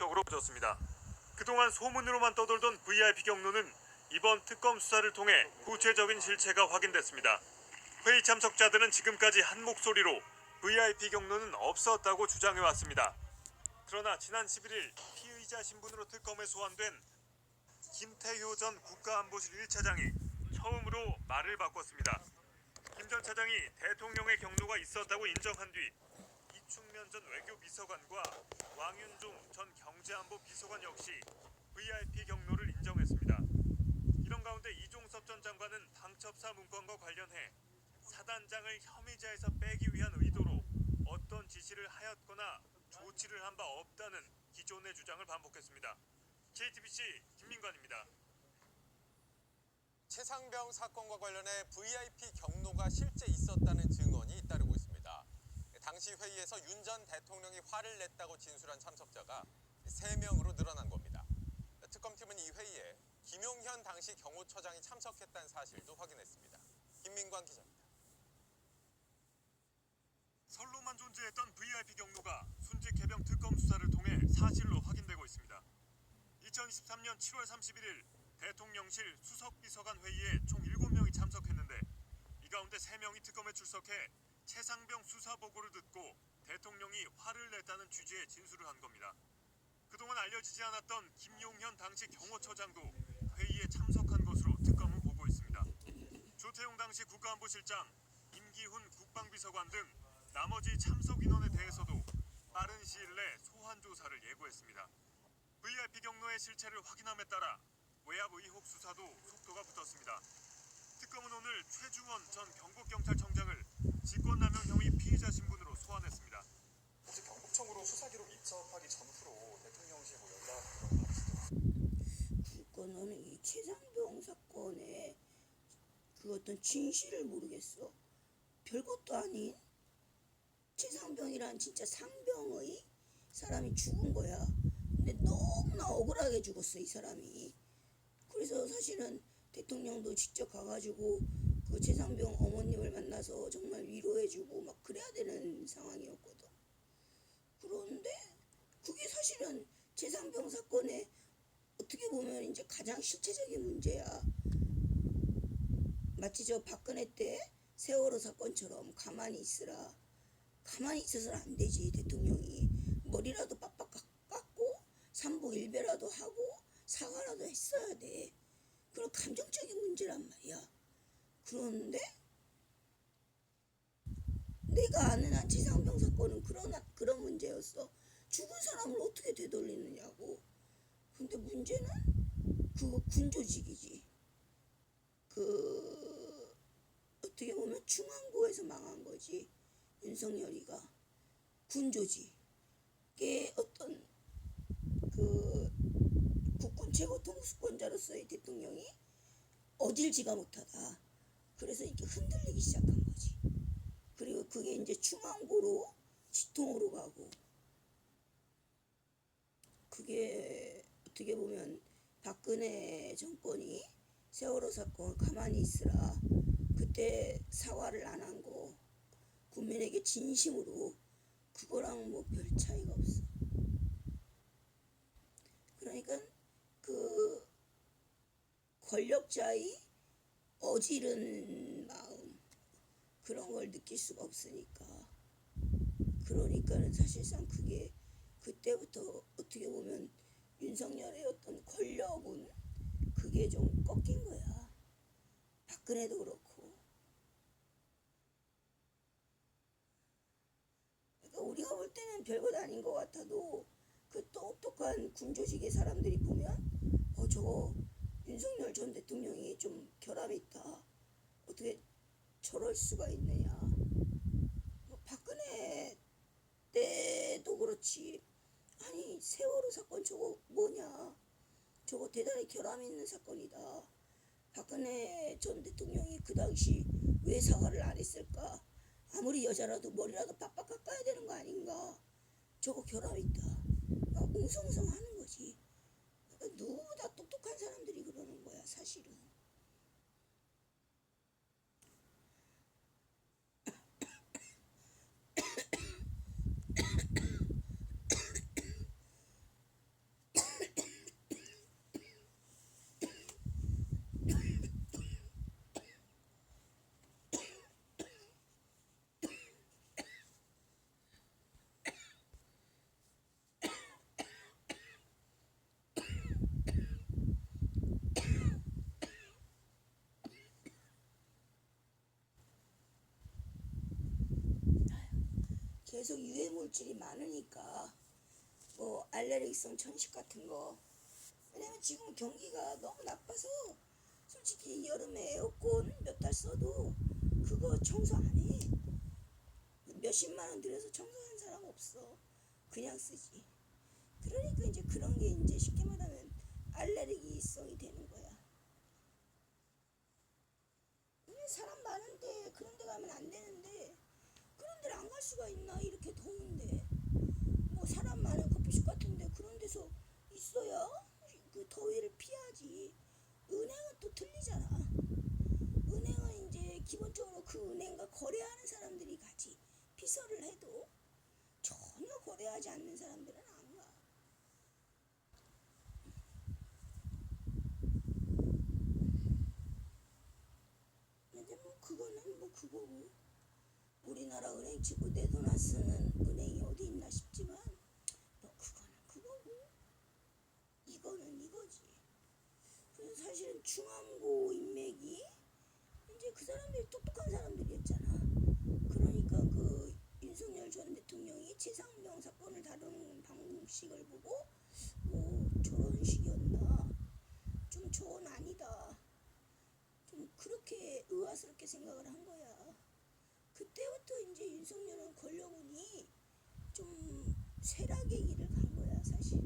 본격적으로 벌어졌습니다. 그동안 소문으로만 떠돌던 VIP 경로는 이번 특검 수사를 통해 구체적인 실체가 확인됐습니다. 회의 참석자들은 지금까지 한 목소리로 VIP 경로는 없었다고 주장해왔습니다. 그러나 지난 11일 피의자 신분으로 특검에 소환된 김태효 전 국가안보실 1차장이 처음으로 말을 바꿨습니다. 김 전 차장이 대통령의 경로가 있었다고 인정한 뒤 이충면 전 외교비서관과 왕윤종 전 경제안보 비서관 역시 VIP 경로를 인정했습니다. 이런 가운데 이종섭 전 장관은 방첩사 문건과 관련해 사단장을 혐의자에서 빼기 위한 의도로 어떤 지시를 하였거나 조치를 한 바 없다는 기존의 주장을 반복했습니다. JTBC 김민관입니다. 최상병 사건과 관련해 VIP 경로가 실제 있었다는 증언이 잇따르고 있습니다. 당시 회의에서 윤 전 대통령이 화를 냈다고 진술한 참석자가 3명으로 늘어난 겁니다. 특검팀은 이 회의에 김용현 당시 경호처장이 참석했다는 사실도 확인했습니다. 김민관 기자입니다. 설로만 존재했던 VIP 경로가 순직 개병 특검 수사를 통해 사실로 확인되고 있습니다. 2023년 7월 31일 대통령실 수석비서관 회의에 총 7명이 참석했는데 이 가운데 3명이 특검에 출석해 최상병 수사 보고를 듣고 대통령이 화를 냈다는 취지의 진술을 한 겁니다. 그동안 알려지지 않았던 김용현 당시 경호처장도 회의에 참석한 것으로 특검은 보고 있습니다. 조태용 당시 국가안보실장, 임기훈 국방비서관 등 나머지 참석 인원에 대해서도 빠른 시일 내 소환 조사를 예고했습니다. VIP 경로의 실체를 확인함에 따라 외압 의혹 수사도 속도가 붙었습니다. 특검은 오늘 최중원 전 경북경찰청장을 직권남용 혐의 피의자 신분으로 소환했습니다. 어제 경북청으로 수사 기록 입수하기 전후로 대통령실 연락 그런 거 받으시죠? 그거는 이 최상병 사건의 그 어떤 진실을 모르겠어. 별것도 아닌 최상병이란 진짜 상병의 사람이 죽은 거야. 근데 너무나 억울하게 죽었어, 이 사람이. 그래서 사실은 대통령도 직접 가가지고 그 최상병 어머님을 만나서 정말 위로해주고 막 그래야 되는 상황이었거든. 그런데 그게 사실은 최상병 사건의 어떻게 보면 이제 가장 실체적인 문제야. 마치 저 박근혜 때 세월호 사건처럼 가만히 있으라. 가만히 있어서는 안 되지. 대통령이 머리라도 빡빡 깎고 삼보일배라도 하고 사과라도 했어야 돼. 그런 감정적인 문제란 말이야. 그런데 내가 아는 한 최상병 사건은 그런 문제였어. 죽은 사람을 어떻게 되돌리느냐고. 근데 문제는 그거 군조직이지. 어떻게 보면 중앙부에서 망한 거지. 윤석열이가 군조직의 어떤 국군 최고 통수권자로서의 대통령이 어질지가 못하다. 그래서 이렇게 흔들리기 시작한 거지. 그리고 그게 이제 중앙부로 지통으로 가고, 그게 어떻게 보면 박근혜 정권이 세월호 사건 가만히 있으라 그때 사과를 안 한 거, 국민에게 진심으로, 그거랑 뭐 별 차이가 없어. 그러니까 그 권력자의 어지른 마음, 그런 걸 느낄 수가 없으니까. 그러니까는 사실상 그게 그때부터 어떻게 보면 윤석열의 어떤 권력은 그게 좀 꺾인 거야. 박근혜도 그렇고. 그러니까 우리가 볼 때는 별것 아닌 것 같아도 그 똑똑한 군조직의 사람들이 보면 저거 윤석열 전 대통령이 좀 결함이 있다. 어떻게 저럴 수가 있느냐. 박근혜 때도 그렇지. 아니 세월호 사건 저거 뭐냐. 저거 대단히 결함이 있는 사건이다. 박근혜 전 대통령이 그 당시 왜 사과를 안 했을까. 아무리 여자라도 머리라도 빡빡 깎아야 되는 거 아닌가. 저거 결함이 있다. 웅성웅성 하는 거지. 그러니까 누구보다 똑똑한 사람들이 그러는 거야 사실은. 계속 유해 물질이 많으니까 뭐 알레르기성 천식 같은 거. 왜냐면 지금 경기가 너무 나빠서 솔직히 여름에 에어컨 몇 달 써도 그거 청소 안 해. 몇십만 원 들여서 청소하는 사람 없어. 그냥 쓰지. 그러니까 이제 그런 게 이제 쉽게 말하면 알레르기성이 되는 거야. 근데 사람 많은데 그런 데 가면 안 되는데 그런 데를 안 갈 수가 있나 이렇게 더운데. 뭐 사람 많은 커피숍 같은데 그런 데서 있어야 그 더위를 피하지. 은행은 또 틀리잖아. 은행은 이제 기본적으로 그 은행과 거래하는 사람들이 가지. 피서를 해도 전혀 거래하지 않는 사람들은 안 가. 근데 뭐 그거는 뭐 그거고. 우리나라 은행 치고 내 돈 안 쓰는 은행이 어디 있나 싶지만 뭐 그거는 그거고 이거는 이거지. 그래서 사실은 중앙고 인맥이 이제 그 사람들이 똑똑한 사람들이었잖아. 그러니까 그 윤석열 전 대통령이 최상병 사건을 다루는 방식을 보고 뭐 저런 식이었나, 좀 저건 아니다, 좀 그렇게 의아스럽게 생각을 한 거야. 그때부터 이제 윤석열은 권력운이 좀 쇠락의 길을 간 거야 사실.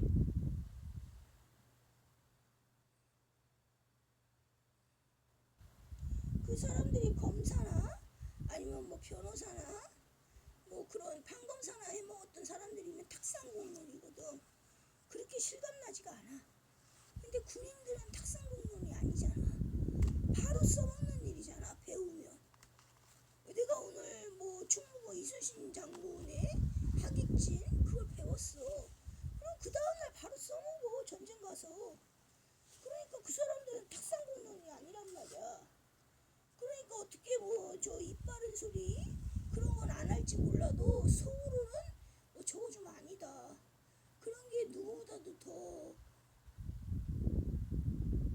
그 사람들이 검사나 아니면 뭐 변호사나 뭐 그런 판검사나 해먹었던 사람들이면 탁상공론이거든. 그렇게 실감나지가 않아. 근데 군인들은 탁상공론이 아니잖아. 바로 써먹는 일이잖아. 배우면. 내가 오늘 뭐 충무고 이순신 장군의 학익진 그걸 배웠어. 그럼 그 다음날 바로 써먹어. 전쟁 가서. 그러니까 그 사람들은 탁상공론이 아니란 말이야. 그러니까 어떻게 뭐 저 입 바른 소리 그런 건 안 할지 몰라도 속으로는 뭐 저거 좀 아니다. 그런 게 누구보다도 더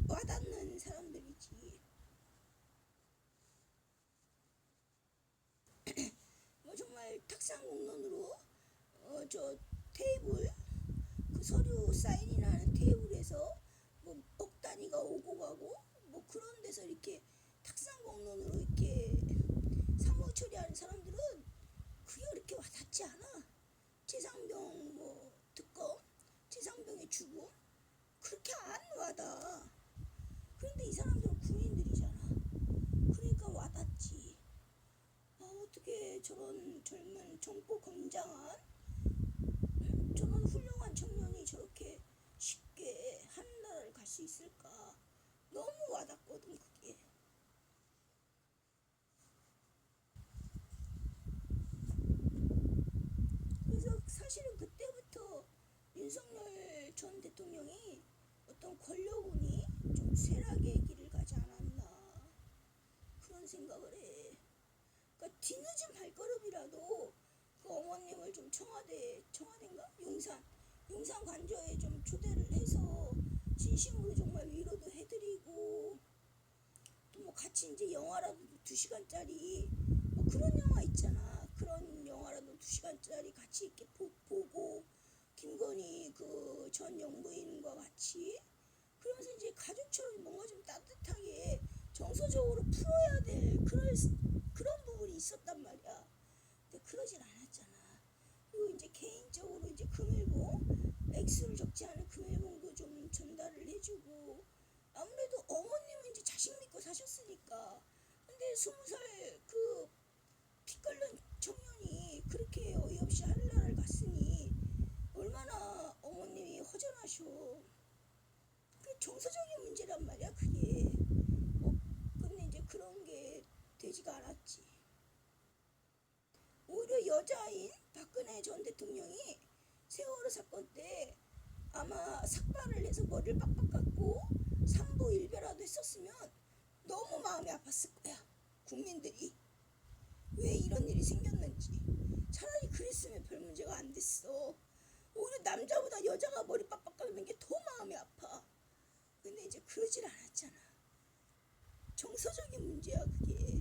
와닿는 사람들이지. 뭐 정말 탁상공론으로 저 테이블 그 서류 사인이라는 테이블에서 뭐 억 단위가 오고 가고 뭐 그런 데서 이렇게 탁상공론으로 이렇게 사무 처리하는 사람들은 그게 그렇게 와닿지 않아. 최상병 뭐 특검, 최상병의 죽음 그렇게 안 와닿아. 그런데 이 사람들은 군인들이잖아. 그러니까 와닿지. 아, 어떻게 저런 젊은 젊고 건장한 저런 훌륭한 청년이 저렇게 쉽게 하늘나라를 갈 수 있을까. 너무 와닿거든 그게. 그래서 사실은 그때부터 윤석열 전 대통령이 어떤 권력운이 좀 쇠락의 길을 가지 않았나 그런 생각을 해. 그러니까 뒤늦은 발걸음이라도 그 어머님을 좀 청와대인가 용산 관저에 좀 초대를 해서 진심으로 정말 위로도 해드리고 또 뭐 같이 이제 영화라도 2시간짜리 뭐 그런 영화 있잖아. 그런 영화라도 2시간짜리 같이 이렇게 보고 김건희 그 전 영부인과 같이 그러면서 이제 가족처럼 뭔가 좀 따뜻하게 정서적으로 풀어야 될 그런 부분이 있었단 말이야. 근데 그러진 않았잖아. 그리고 이제 개인적으로 이제 금일봉 액수를 적지 않은 금일봉도 좀 전달을 해주고 아무래도 어머님은 이제 자식 믿고 사셨으니까. 근데 20살 그 피 끓는 청년이 그렇게 어이없이 하늘나라를 갔으니 얼마나 어머님이 허전하셔. 그 정서적인 문제란 말이야 그게. 근데 이제 그런 게 되지가 않았지. 오히려 여자인 박근혜 전 대통령이 세월호 사건 때 아마 삭발을 해서 머리를 빡빡 깎고 삼부일배라도 했었으면 너무 마음이 아팠을 거야. 국민들이 왜 이런 일이 생겼는지. 차라리 그랬으면 별 문제가 안 됐어. 오히려 남자보다 여자가 머리 빡빡 깎는 게 더 마음이 아파. 근데 이제 그러질 않았잖아. 정서적인 문제야 그게.